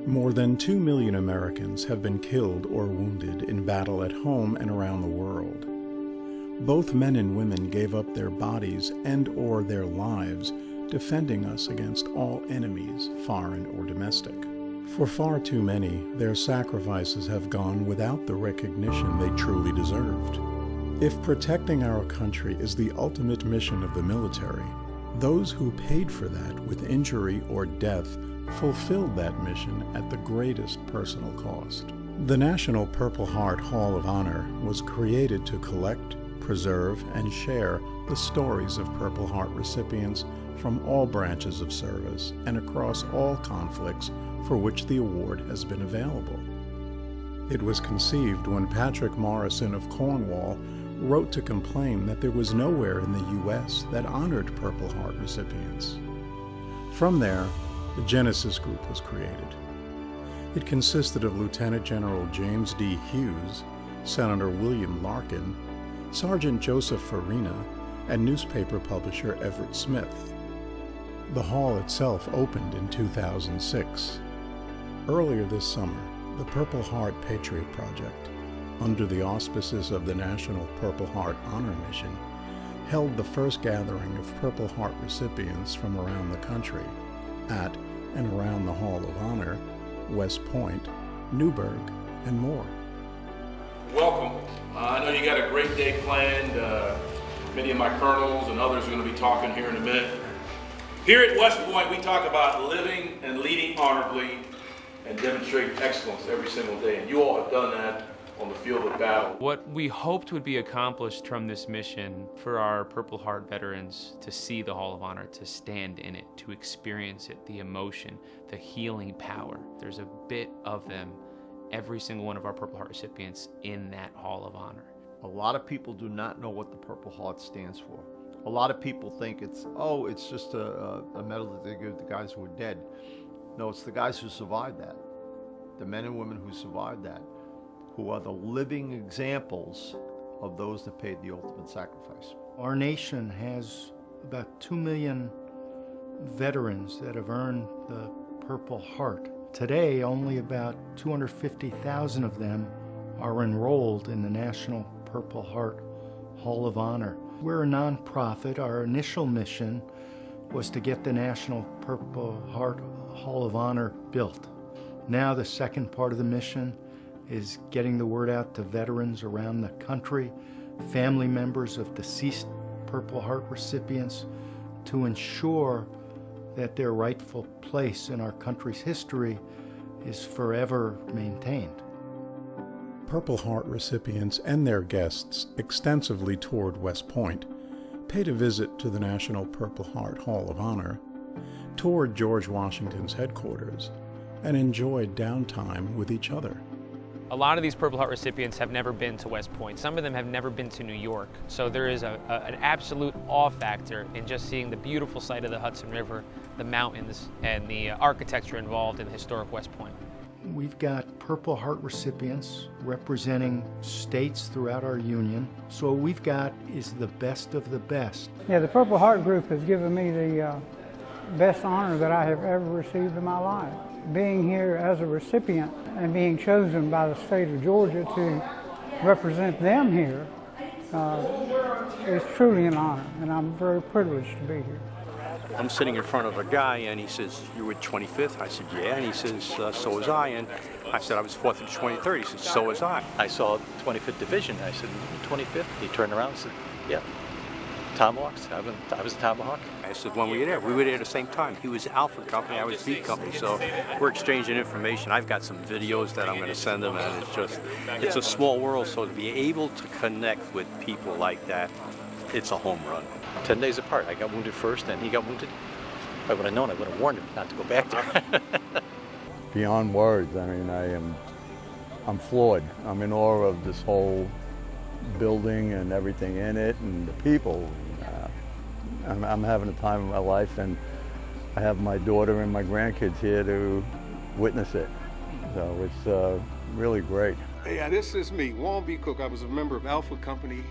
More than 2 million Americans have been killed or wounded in battle at home and around the world. Both men and women gave up their bodies and/or their lives defending us against all enemies, foreign or domestic. For far too many, their sacrifices have gone without the recognition they truly deserved. If protecting our country is the ultimate mission of the military, those who paid for that with injury or death fulfilled that mission at the greatest personal cost. The National Purple Heart Hall of Honor was created to collect, preserve, and share the stories of Purple Heart recipients from all branches of service and across all conflicts for which the award has been available. It was conceived when Patrick Morrison of Cornwall wrote to complain that there was nowhere in the U.S. that honored Purple Heart recipients. From there, the Genesis Group was created. It consisted of Lieutenant General James D. Hughes, Senator William Larkin, Sergeant Joseph Farina, and newspaper publisher Everett Smith. The hall itself opened in 2006. Earlier this summer, the Purple Heart Patriot Project, under the auspices of the National Purple Heart Honor Mission, held the first gathering of Purple Heart recipients from around the country at and around the Hall of Honor, West Point, Newburgh, and more. Welcome. I know you got a great day planned. Many of my colonels and others are going to be talking here in a minute. Here at West Point, we talk about living and leading honorably and demonstrate excellence every single day. And you all have done that on the field of battle. What we hoped would be accomplished from this mission for our Purple Heart veterans to see the Hall of Honor, to stand in it, to experience it, the emotion, the healing power. There's a bit of them, every single one of our Purple Heart recipients, in that Hall of Honor. A lot of people do not know what the Purple Heart stands for. A lot of people think it's just a medal that they give the guys who are dead. No, it's the guys who survived that. The men and women who survived that, who are the living examples of those that paid the ultimate sacrifice. Our nation has about 2 million veterans that have earned the Purple Heart. Today, only about 250,000 of them are enrolled in the National Purple Heart Hall of Honor. We're a nonprofit. Our initial mission was to get the National Purple Heart Hall of Honor built. Now the second part of the mission is getting the word out to veterans around the country, family members of deceased Purple Heart recipients, to ensure that their rightful place in our country's history is forever maintained. Purple Heart recipients and their guests extensively toured West Point, paid a visit to the National Purple Heart Hall of Honor, toured George Washington's headquarters, and enjoyed downtime with each other. A lot of these Purple Heart recipients have never been to West Point. Some of them have never been to New York. So there is an absolute awe factor in just seeing the beautiful sight of the Hudson River, the mountains, and the architecture involved in the historic West Point. We've got Purple Heart recipients representing states throughout our union. So what we've got is the best of the best. Yeah, the Purple Heart group has given me the best honor that I have ever received in my life. Being here as a recipient and being chosen by the state of Georgia to represent them here is truly an honor, and I'm very privileged to be here. I'm sitting in front of a guy, and he says, "You're with 25th?" I said, "Yeah." And he says, "So was I." And I said, "I was 4th to 23rd." He said, "So was I." I saw 25th Division. I said, "25th?" He turned around and said, "Yeah, Tomahawks. I was a Tomahawk." I said, "When were you there?" "We were there at the same time. He was Alpha Company, I was B Company." So we're exchanging information. I've got some videos that I'm going to send him, and it's a small world. So to be able to connect with people like that, it's a home run. 10 days apart. I got wounded first, and he got wounded. If I would have known, I would have warned him not to go back there. Beyond words. I mean, I'm floored. I'm in awe of this whole building and everything in it and the people. I'm having a time of my life, and I have my daughter and my grandkids here to witness it. So it's really great. Yeah, this is me, Warren B. Cook. I was a member of Alpha Company,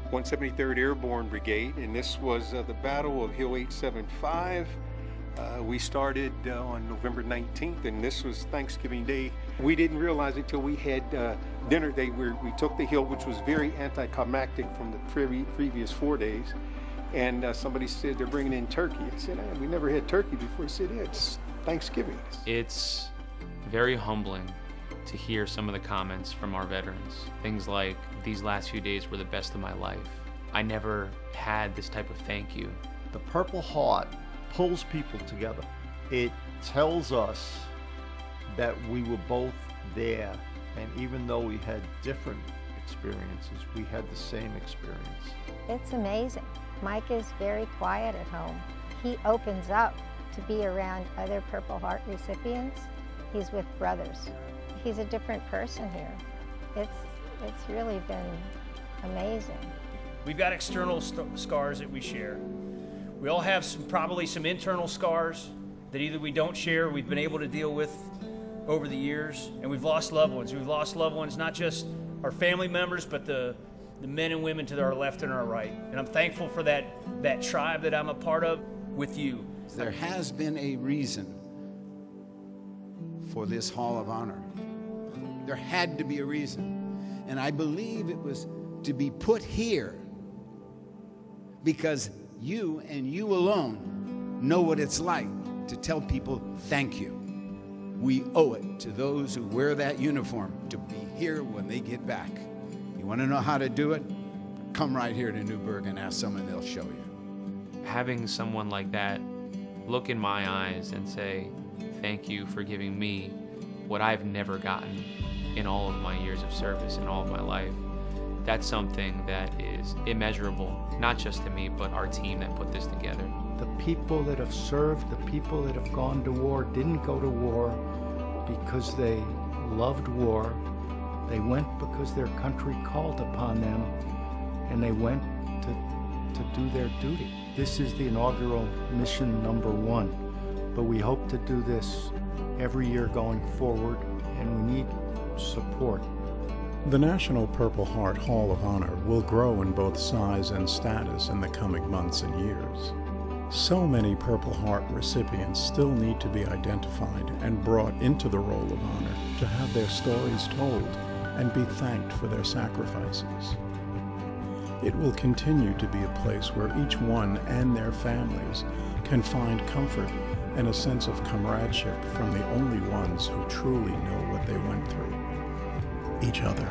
173rd Airborne Brigade, and this was the Battle of Hill 875. We started on November 19th, and this was Thanksgiving Day. We didn't realize it till we had dinner day where we took the hill, which was very anticlimactic from the previous 4 days. And somebody said they're bringing in turkey. I said, we never had turkey before. He said, yeah, it's Thanksgiving. It's very humbling to hear some of the comments from our veterans. Things like, these last few days were the best of my life. I never had this type of thank you. The Purple Heart pulls people together. It tells us that we were both there, and even though we had different experiences, we had the same experience. It's amazing. Mike is very quiet at home. He opens up to be around other Purple Heart recipients. He's with brothers. He's a different person here. It's really been amazing. We've got external scars that we share. We all have probably some internal scars that either we don't share, or we've been able to deal with over the years, and we've lost loved ones. We've lost loved ones, not just our family members, but the men and women to our left and our right. And I'm thankful for that tribe that I'm a part of with you. There has been a reason for this Hall of Honor. There had to be a reason. And I believe it was to be put here because you and you alone know what it's like to tell people thank you. We owe it to those who wear that uniform to be here when they get back. You want to know how to do it? Come right here to Newburgh and ask someone, they'll show you. Having someone like that look in my eyes and say, thank you for giving me what I've never gotten in all of my years of service, in all of my life, that's something that is immeasurable, not just to me, but our team that put this together. The people that have served, the people that have gone to war, didn't go to war because they loved war. They went because their country called upon them, and they went to do their duty. This is the inaugural mission #1, but we hope to do this every year going forward, and we need support. The National Purple Heart Hall of Honor will grow in both size and status in the coming months and years. So many Purple Heart recipients still need to be identified and brought into the roll of honor to have their stories told and be thanked for their sacrifices. It will continue to be a place where each one and their families can find comfort and a sense of comradeship from the only ones who truly know what they went through, each other.